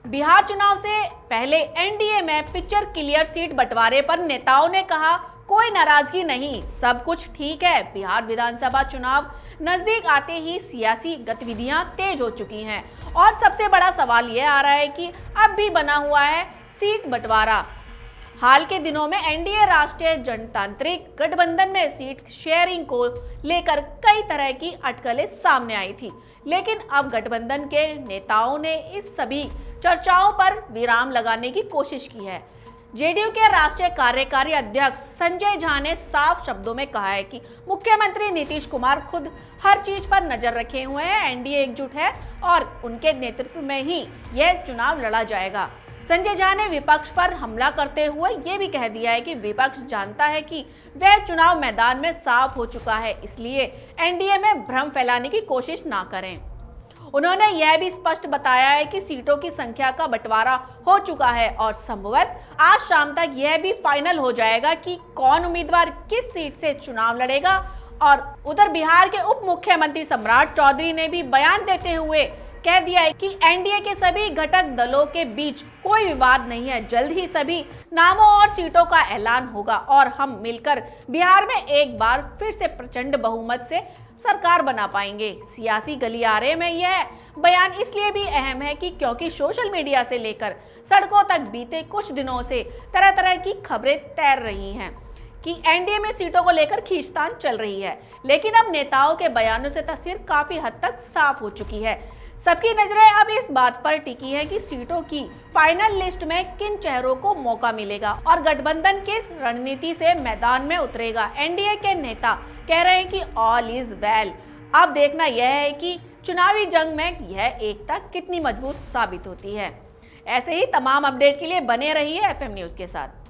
बिहार चुनाव से पहले एनडीए में पिक्चर क्लियर सीट बंटवारे पर नेताओं ने कहा कोई नाराजगी नहीं, सब कुछ ठीक है। बिहार विधानसभा चुनाव नजदीक आते ही सियासी गतिविधियां तेज हो चुकी हैं और सबसे बड़ा सवाल यह आ रहा है कि अब भी बना हुआ है सीट बंटवारा। हाल के दिनों में एनडीए राष्ट्रीय जनतांत्रिक गठबंधन में सीट शेयरिंग को लेकर कई तरह की अटकलें सामने आई थी, लेकिन अब गठबंधन के नेताओं ने इस सभी चर्चाओं पर विराम लगाने की कोशिश की है। जेडीयू के राष्ट्रीय कार्यकारी अध्यक्ष संजय झा ने साफ शब्दों में कहा है कि मुख्यमंत्री नीतीश कुमार खुद हर चीज पर नजर रखे हुए हैं, एनडीए एकजुट है और उनके नेतृत्व में ही यह चुनाव लड़ा जाएगा। संजय झा ने विपक्ष पर हमला करते हुए ये भी कह दिया है कि विपक्ष जानता है कि वह चुनाव मैदान में साफ हो चुका है, इसलिए एनडीए में भ्रम फैलाने की कोशिश ना करें। उन्होंने यह भी स्पष्ट बताया है कि सीटों की संख्या का बंटवारा हो चुका है और संभवतः आज शाम तक यह भी फाइनल हो जाएगा कि कौन उम्मीदवार किस सीट से चुनाव लड़ेगा। और उधर बिहार के उप मुख्यमंत्री सम्राट चौधरी ने भी बयान देते हुए कह दिया है कि एनडीए के सभी घटक दलों के बीच कोई विवाद नहीं है, जल्द ही सभी नामों और सीटों का ऐलान होगा और हम मिलकर बिहार में एक बार फिर से प्रचंड बहुमत से सरकार बना पाएंगे। सियासी गलियारे में यह बयान इसलिए भी अहम है कि क्योंकि सोशल मीडिया से लेकर सड़कों तक बीते कुछ दिनों से तरह तरह की खबरें तैर रही हैं कि एनडीए में सीटों को लेकर खींचतान चल रही है, लेकिन अब नेताओं के बयानों से तस्वीर काफी हद तक साफ हो चुकी है। सबकी नजरें अब इस बात पर टिकी है कि सीटों की फाइनल लिस्ट में किन चेहरों को मौका मिलेगा और गठबंधन किस रणनीति से मैदान में उतरेगा। एनडीए के नेता कह रहे हैं कि ऑल इज वेल। अब देखना यह है कि चुनावी जंग में यह एकता कितनी मजबूत साबित होती है। ऐसे ही तमाम अपडेट के लिए बने रहिए एफएम न्यूज के साथ।